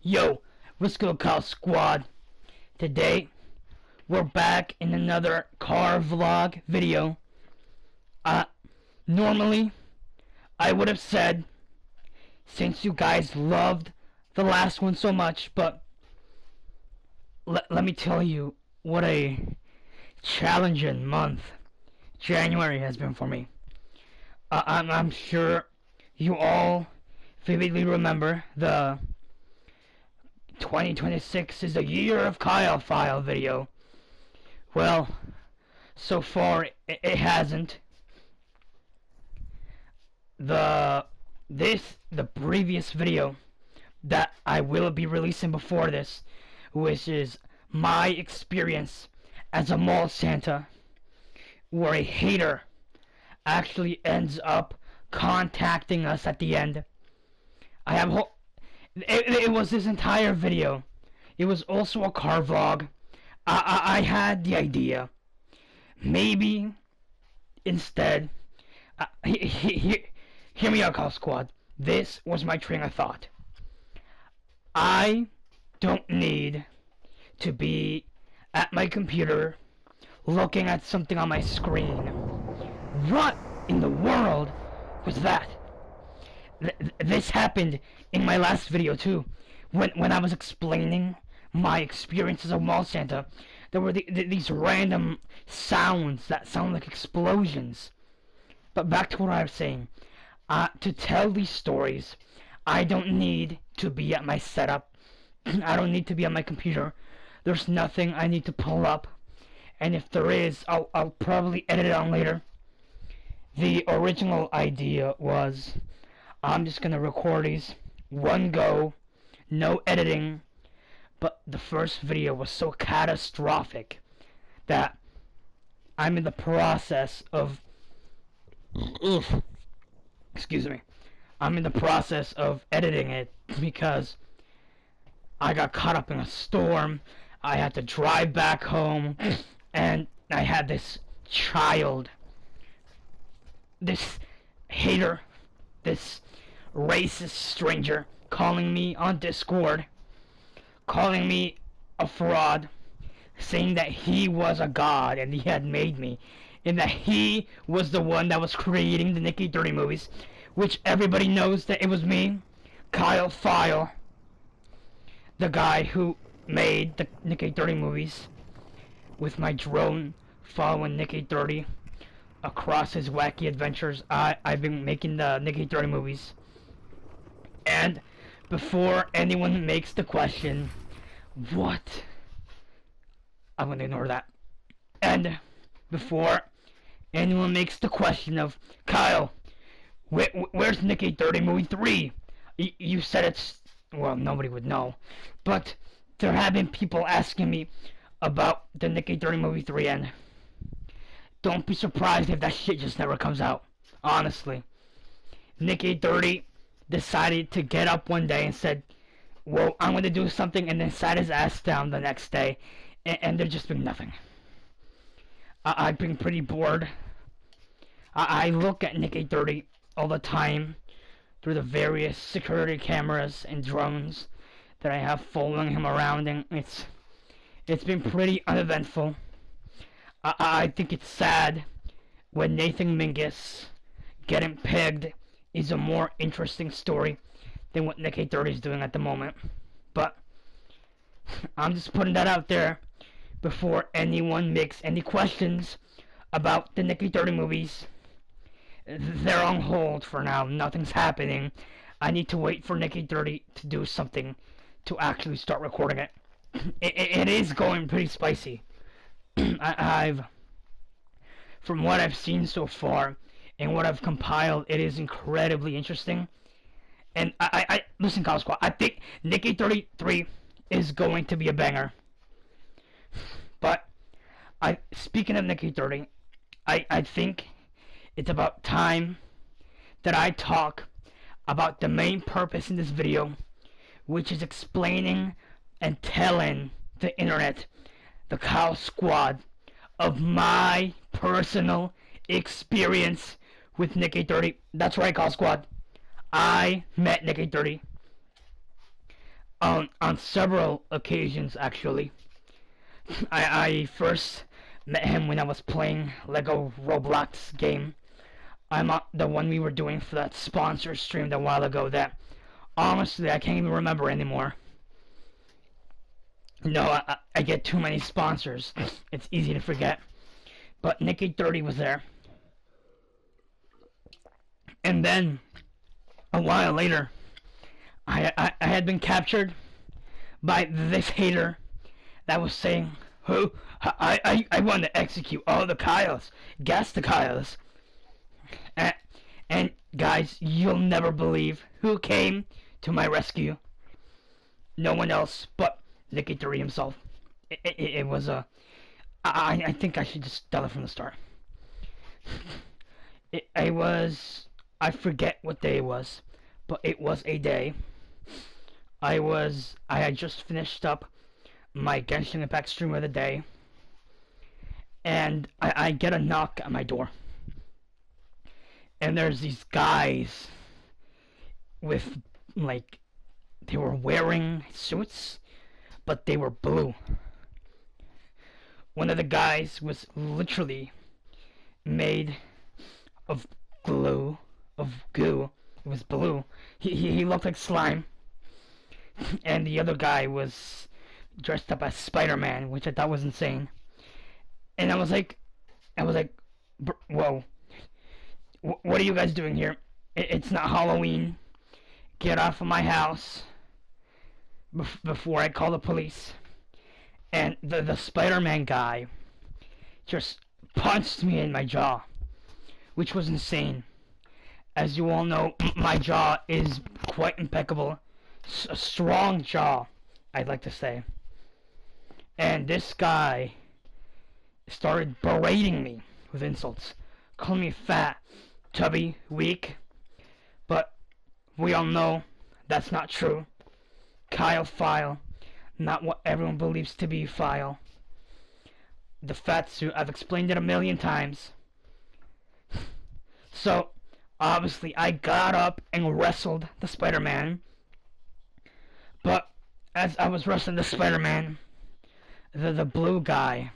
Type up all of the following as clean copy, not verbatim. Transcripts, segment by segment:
Yo, what's good, Kyle Squad? Today, we're back in another car vlog video. Normally, I would have said, since you guys loved the last one so much, but let me tell you what a challenging month January has been for me. I'm sure you all vividly remember the 2026 is the year of Kyle file video. Well, so far it hasn't. The previous video that I will be releasing before this, which is my experience as a mall Santa, where a hater actually ends up contacting us at the end. It was this entire video. It was also a car vlog. I had the idea. Maybe instead, hear me out, Call Squad. This was my train of thought. I don't need to be at my computer looking at something on my screen. What in the world was that? This happened in my last video too. When I was explaining my experience as a mall Santa, there were these random sounds that sound like explosions. But back to what I was saying. To tell these stories, I don't need to be at my setup. I don't need to be on my computer. There's nothing I need to pull up. And if there is, I'll probably edit it on later. The original idea was, I'm just gonna record these one go, no editing. But the first video was so catastrophic that I'm in the process of I'm in the process of editing it because I got caught up in a storm. I had to drive back home, and I had this child, this hater, this racist stranger calling me on Discord, calling me a fraud, saying that he was a god and he had made me, and that he was the one that was creating the NickEh30 movies, which everybody knows that it was me, Kyle File, the guy who made the NickEh30 movies, with my drone following NickEh30 across his wacky adventures. I've been making the NickEh30 movies. And before anyone makes the question, what? I'm gonna ignore that. And before anyone makes the question of, Kyle, where's NickEh30 movie 3? You said it's, well, nobody would know, but there have been people asking me about the NickEh30 movie 3, and don't be surprised if that shit just never comes out. Honestly, NickEh30 decided to get up one day and said, well, I'm gonna do something, and then sat his ass down the next day, and there's just been nothing. I've been pretty bored. I look at NickEh30 all the time through the various security cameras and drones that I have following him around, and it's been pretty uneventful. I think it's sad when Nathan Mingus getting pegged is a more interesting story than what NickEh30 is doing at the moment. But I'm just putting that out there before anyone makes any questions about the NickEh30 movies. They're on hold for now. Nothing's happening. I need to wait for NickEh30 to do something to actually start recording it. It is going pretty spicy. From what I've seen so far and what I've compiled, it is incredibly interesting. And I listen, Kyle Squad, I think NickEh30 3 is going to be a banger. But speaking of NickEh30, I think it's about time that I talk about the main purpose in this video, which is explaining and telling the internet, the Kyle Squad, of my personal experience with NickEh30. That's right, Kyle Squad. I met NickEh30. On several occasions, actually. I first met him when I was playing Lego Roblox game. I'm the one we were doing for that sponsor stream a while ago that honestly I can't even remember anymore. No, I get too many sponsors. It's easy to forget. But NickEh30 was there. And then, a while later, I had been captured by this hater that was saying, "Who? I want to execute all the Kyles. Gas the Kyles." And guys, you'll never believe who came to my rescue. No one else but NickEh30 himself. It was a... I think I should just tell it from the start. I was... I forget what day it was, but it was a day. I had just finished up my Genshin Impact stream of the day, and I get a knock at my door. And there's these guys with, like, they were wearing suits, but they were blue. One of the guys was literally made of goo. It was blue. He looked like slime. And the other guy was dressed up as Spider-Man, which I thought was insane. And I was like, whoa. What are you guys doing here? It's not Halloween. Get off of my house before I call the police. And the Spider-Man guy just punched me in my jaw, which was insane. As you all know, my jaw is quite impeccable. A strong jaw, I'd like to say. And this guy started berating me with insults, calling me fat, chubby, weak. But we all know that's not true. Kyle File, not what everyone believes to be File. The fat suit, I've explained it a million times. So, obviously, I got up and wrestled the Spider-Man. But as I was wrestling the Spider-Man, the blue guy,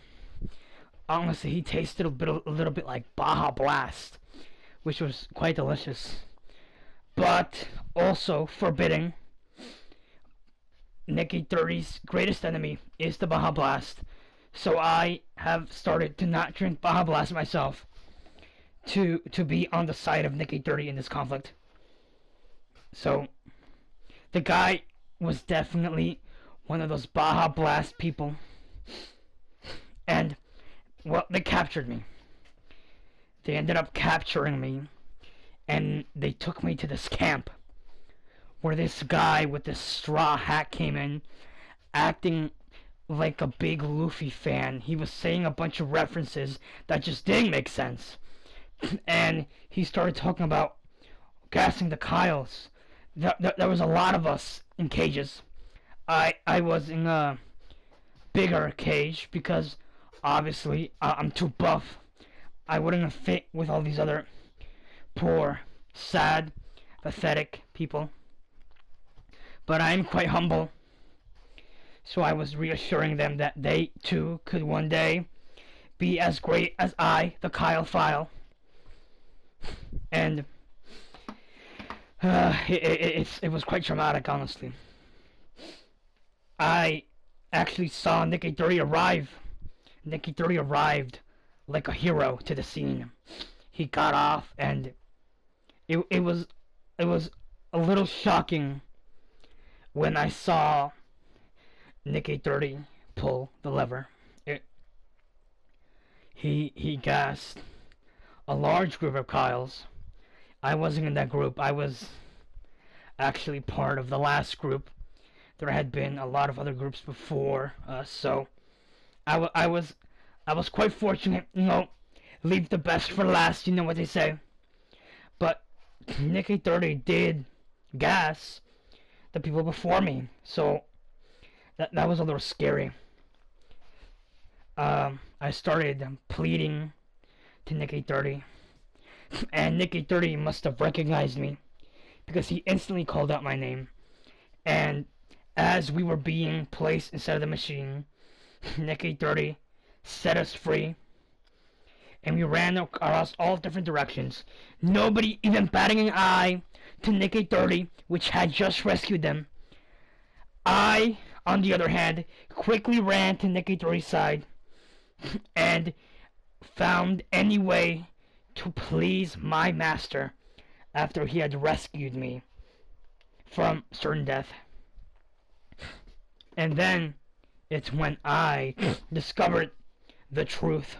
honestly, he tasted a little bit like Baja Blast, which was quite delicious, but also forbidding. NickEh30's greatest enemy is the Baja Blast, so I have started to not drink Baja Blast myself to be on the side of NickEh30 in this conflict. So the guy was definitely one of those Baja Blast people, and well, they captured me. They ended up capturing me, and they took me to this camp where this guy with this straw hat came in, acting like a big Luffy fan. He was saying a bunch of references that just didn't make sense. And he started talking about gassing the Kyles. There was a lot of us in cages. I was in a bigger cage because obviously I'm too buff. I wouldn't have fit with all these other poor, sad, pathetic people. But I'm quite humble. So I was reassuring them that they too could one day be as great as I, the Kyle File. And it was quite traumatic, honestly. I actually saw NickEh30 arrive. NickEh30 arrived like a hero to the scene. He got off, and it was a little shocking when I saw NickEh30 pull the lever. He gassed a large group of Kyles. I wasn't in that group. I was actually part of the last group. There had been a lot of other groups before, so I was quite fortunate. You know, leave the best for last. You know what they say. But NickEh30 did gas the people before me, so that was a little scary. I started pleading to NickEh30, and NickEh30 must have recognized me because he instantly called out my name and As we were being placed inside of the machine, NickEh30 set us free, and we ran across all different directions. Nobody even batting an eye to NickEh30, which had just rescued them. I, on the other hand, quickly ran to NickEh30's side and found any way to please my master after he had rescued me from certain death. And then it's when I discovered the truth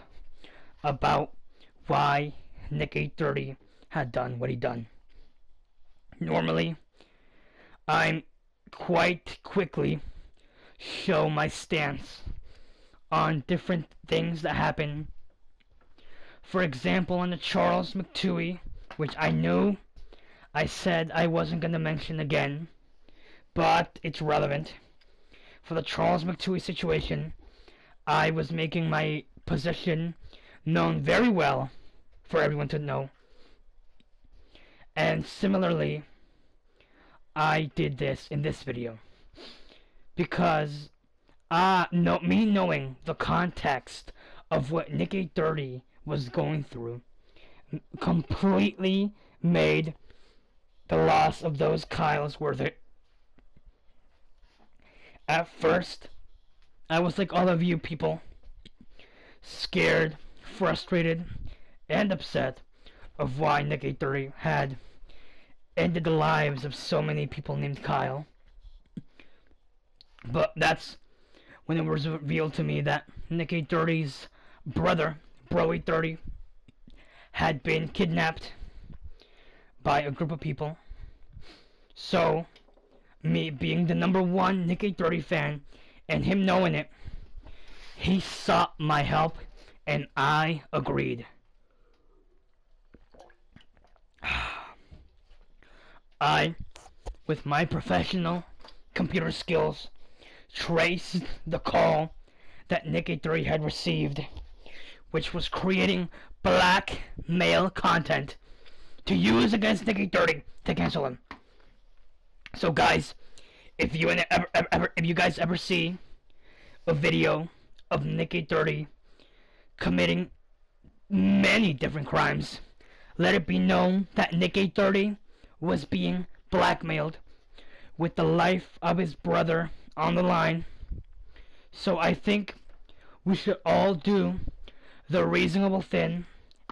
about why NickEh30 had done what he done. Normally, I'm quite quickly show my stance on different things that happen. For example, on the Charles McTooey, which I knew I said I wasn't going to mention again, but it's relevant. For the Charles McTooey situation, I was making my position known very well for everyone to know. And similarly, I did this in this video because me knowing the context of what NickEh30 was going through completely made the loss of those Kyles worth it. At first, I was like all of you people, scared, frustrated, and upset of why NickEh30 had ended the lives of so many people named Kyle. But that's when it was revealed to me that NickEh30's brother, Bro830, had been kidnapped by a group of people. So, me being the #1 NickEh30 fan, and him knowing it, he sought my help, and I agreed. I, with my professional computer skills, traced the call that NickEh30 had received, which was creating blackmail content to use against NickEh30 to cancel him. So guys, if you guys ever see a video of NickEh30 committing many different crimes, let it be known that NickEh30 was being blackmailed with the life of his brother on the line. So I think we should all do the reasonable thing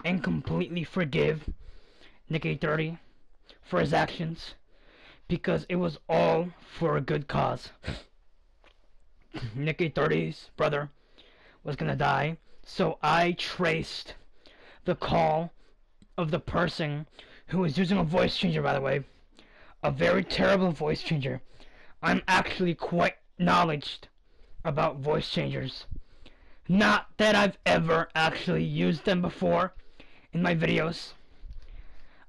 and completely forgive NickEh30 for his actions, because it was all for a good cause. NickEh30's brother was gonna die, so I traced the call of the person who was using a voice changer, by the way. A very terrible voice changer. I'm actually quite knowledgeable about voice changers. Not that I've ever actually used them before in my videos.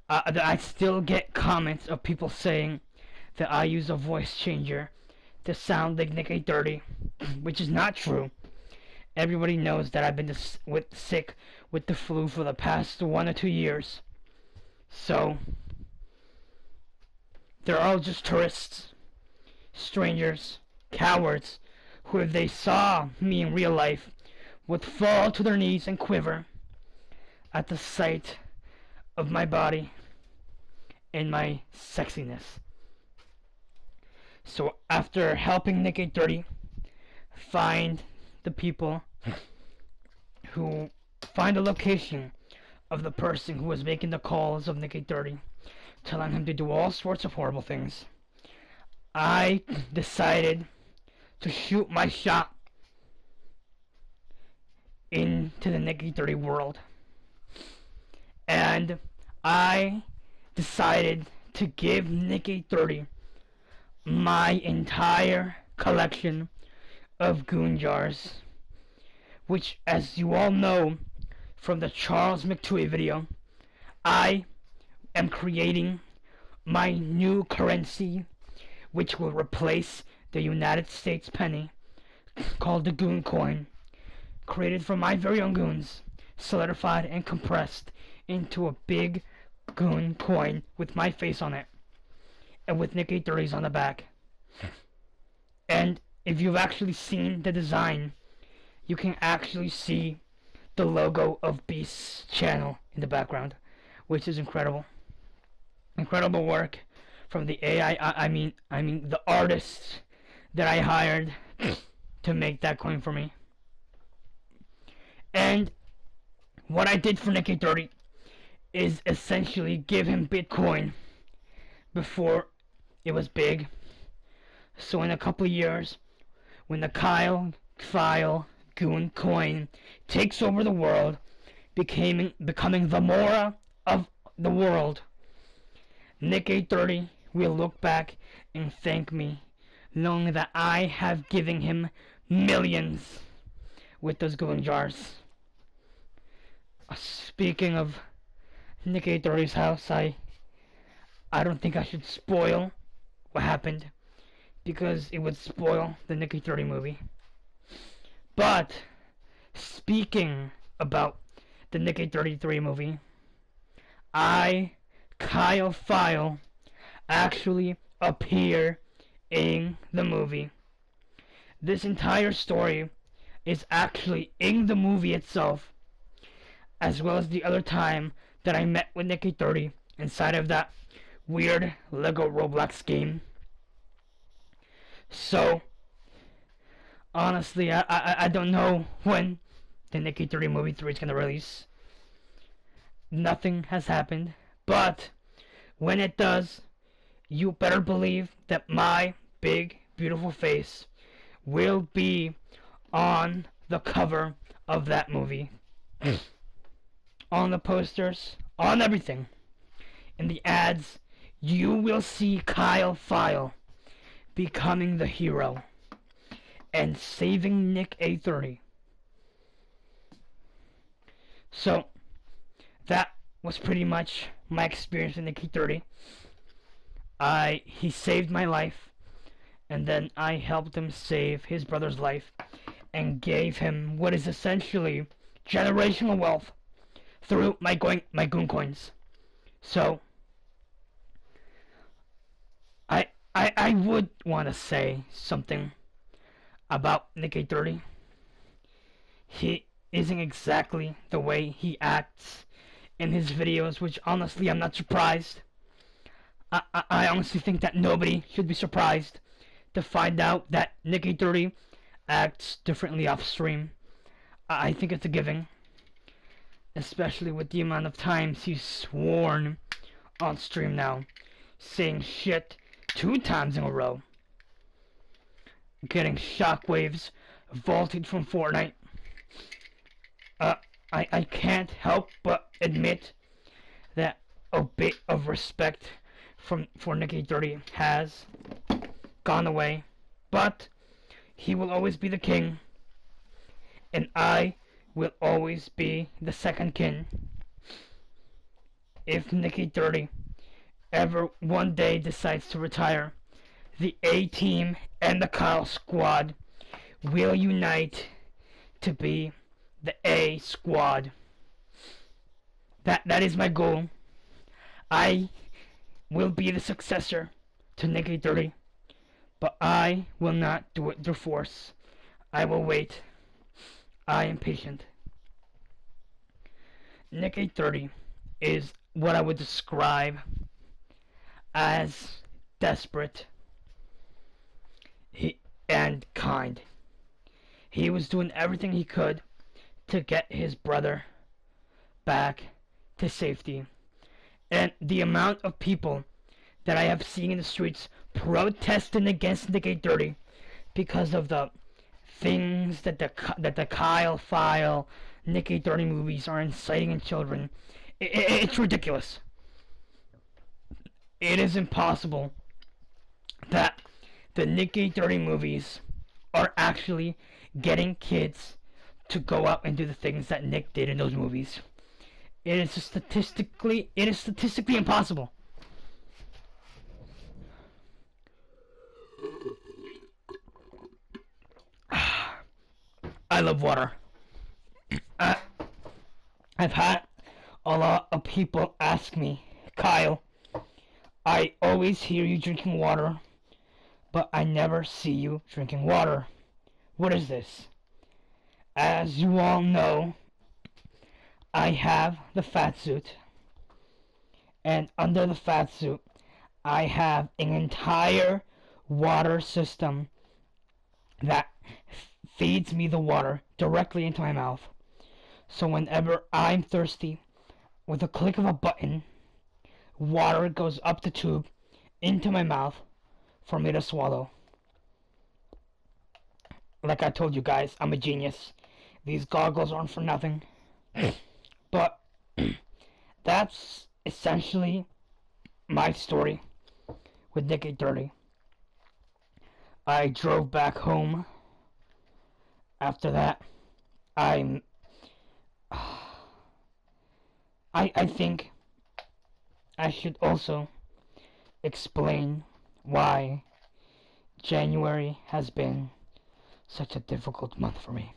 I still get comments of people saying that I use a voice changer to sound like NickEh30, which is not true. Everybody knows that I've been sick with the flu for the past 1 or 2 years. So, they're all just tourists, strangers, cowards, who if they saw me in real life would fall to their knees and quiver at the sight of my body and my sexiness. So after helping NickEh30 find the people who find the location of the person who was making the calls of NickEh30, telling him to do all sorts of horrible things, I decided to shoot my shot into the NickEh30 world. And I decided to give NickEh30 my entire collection of goon jars, which, as you all know from the Charles McTooey video, I am creating my new currency, which will replace the United States penny, called the Goon Coin, created from my very own goons, solidified and compressed into a big goon coin with my face on it, and with NickEh30's on the back. if you've actually seen the design, you can actually see the logo of Beast's channel in the background, which is incredible. Incredible work from the AI. I mean the artists that I hired to make that coin for me. And what I did for NickEh30 is essentially give him Bitcoin before it was big. So in a couple of years, when the Kyle File Goon coin takes over the world, becoming the Mora of the world, NickEh30 will look back and thank me, knowing that I have given him millions with those Goon jars. Speaking of NickEh30's house, I don't think I should spoil what happened, because it would spoil the NickEh30 movie. But speaking about the NickEh33 movie, Kyle File, actually appear in the movie. This entire story is actually in the movie itself, as well as the other time that I met with NickEh30 inside of that weird Lego Roblox game. So, honestly, I don't know when the NickEh30 movie 3 is going to release. Nothing has happened, but when it does, you better believe that my big, beautiful face will be on the cover of that movie. On the posters, on everything. In the ads, you will see Kyle File becoming the hero and saving NickEh30. So, that was pretty much my experience with NickEh30. He saved my life, and then I helped him save his brother's life, and gave him what is essentially generational wealth through my Goon coins. So, I would want to say something about NickEh30. He isn't exactly the way he acts in his videos, which honestly I'm not surprised. I honestly think that nobody should be surprised to find out that NickEh30 acts differently off stream. I think it's a given, especially with the amount of times he's sworn on stream now, saying shit 2 times in a row, getting shockwaves vaulted from Fortnite. I can't help but admit that a bit of respect for NickEh30 has gone away, but he will always be the king, and I will always be the second king. If NickEh30 ever one day decides to retire, the A-Team and the Kyle Squad will unite to be the A Squad. That is my goal. I will be the successor to NickEh30, but I will not do it through force. I will wait. I am patient. NickEh30 is what I would describe as desperate and kind. He was doing everything he could to get his brother back to safety. And the amount of people that I have seen in the streets protesting against NickEh30 because of the things that the Kyle File NickEh30 movies are inciting in children, it's ridiculous. It is impossible that the NickEh30 movies are actually getting kids to go out and do the things that Nick did in those movies. It is statistically impossible. I love water. I've had a lot of people ask me, Kyle, I always hear you drinking water. but I never see you drinking water. What is this? As you all know, I have the fat suit, and under the fat suit, I have an entire water system that feeds me the water directly into my mouth. So whenever I'm thirsty, with a click of a button, water goes up the tube into my mouth for me to swallow. Like I told you guys, I'm a genius. These goggles aren't for nothing. But that's essentially my story with NickEh30. I drove back home. After that, I think I should also explain why January has been such a difficult month for me.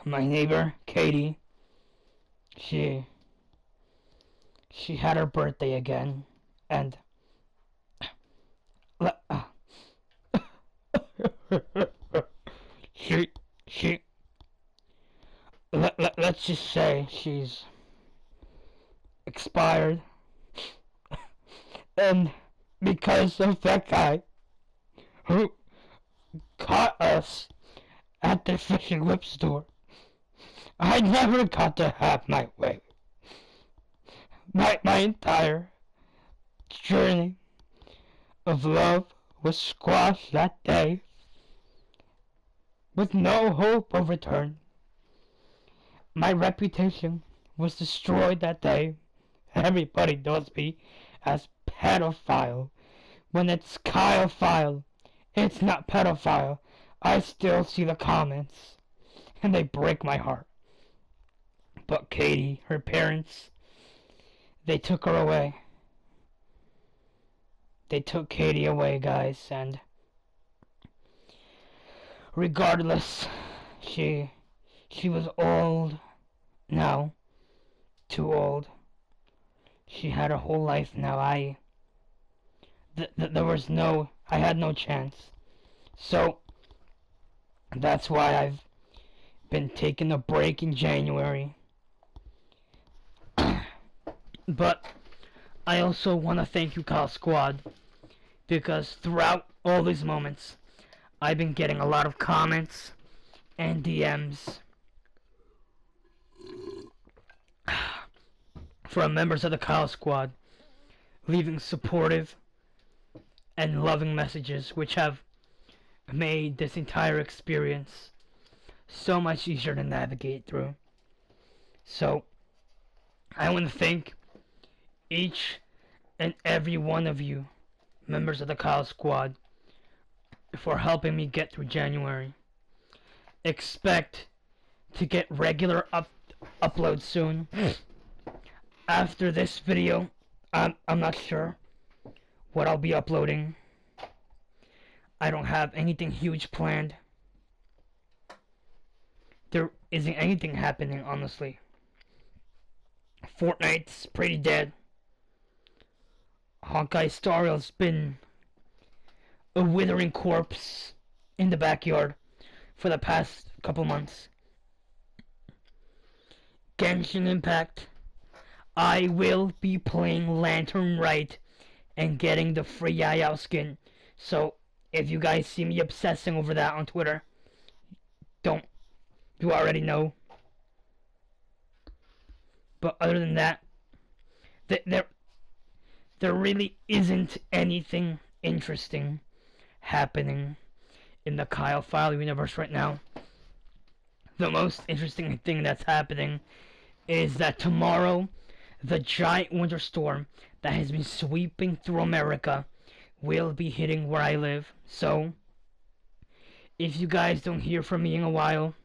My neighbor, Katie, she had her birthday again, and let's just say she's expired, and because of that guy who caught us at the fish and whip store, I never got to have my way. My entire journey of love was squashed that day with no hope of return. My reputation was destroyed that day. Everybody knows me as pedophile. When it's Kyle-phile, it's not pedophile. I still see the comments, and they break my heart. But Katie, her parents, they took her away. They took Katie away, guys, and regardless, she was old now, too old. She had her whole life now. I had no chance. So that's why I've been taking a break in January. But I also want to thank you, Kyle Squad, because throughout all these moments, I've been getting a lot of comments and DMs from members of the Kyle Squad, leaving supportive and loving messages, which have made this entire experience so much easier to navigate through. So I want to thank each and every one of you, members of the Kyle Squad, for helping me get through January. Expect to get regular uploads soon. After this video, I'm not sure what I'll be uploading. I don't have anything huge planned. There isn't anything happening, honestly. Fortnite's pretty dead. Hawkeye Starrill's been a withering corpse in the backyard for the past couple months. Genshin Impact, I will be playing Lantern Right and getting the free Yayao skin. So if you guys see me obsessing over that on Twitter, you already know. But other than that, there really isn't anything interesting happening in the Kyle-phile universe right now. The most interesting thing that's happening is that tomorrow, the giant winter storm that has been sweeping through America will be hitting where I live. So, if you guys don't hear from me in a while,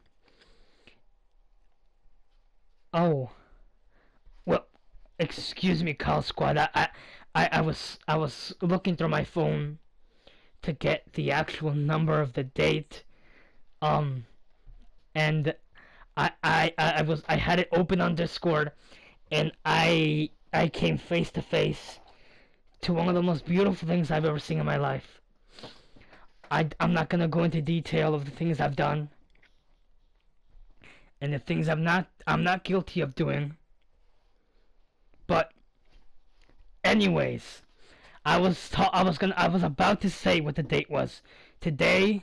oh, well, excuse me, Kyle Squad. I was looking through my phone to get the actual number of the date, and I had it open on Discord, and I came face to face to one of the most beautiful things I've ever seen in my life. I'm not gonna go into detail of the things I've done and the things I'm not guilty of doing. But anyways, I was about to say what the date was. Today's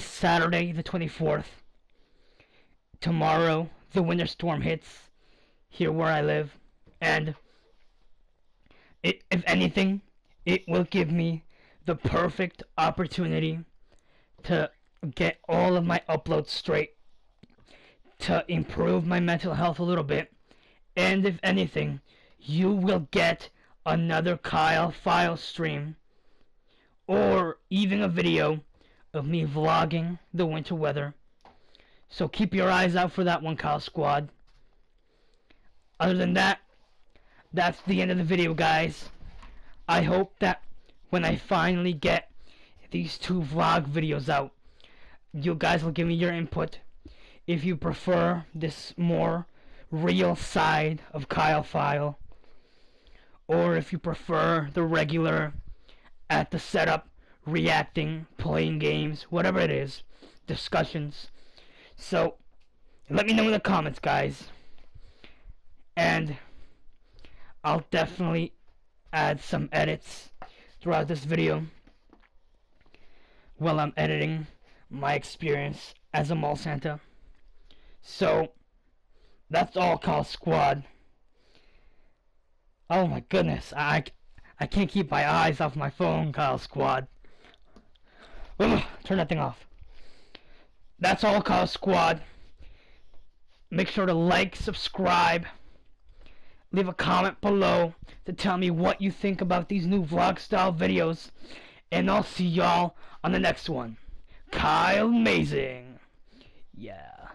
Saturday the 24th. Tomorrow the winter storm hits here where I live, and if anything, it will give me the perfect opportunity to get all of my uploads straight, to improve my mental health a little bit, and if anything, you will get another Kyle File stream, or even a video of me vlogging the winter weather. So keep your eyes out for that one, Kyle Squad. Other than that, that's the end of the video, guys. I hope that when I finally get these 2 vlog videos out, you guys will give me your input. If you prefer this more real side of Kyle File, or if you prefer the regular at the setup, reacting, playing games, whatever it is, discussions. So let me know in the comments, guys, and I'll definitely add some edits throughout this video while I'm editing my experience as a mall Santa. So that's all, Kyle Squad. Oh my goodness, I can't keep my eyes off my phone, Kyle Squad. Ugh, turn that thing off. That's all, Kyle Squad. Make sure to like, subscribe, leave a comment below to tell me what you think about these new vlog style videos, and I'll see y'all on the next one. Kyle Amazing. Yeah.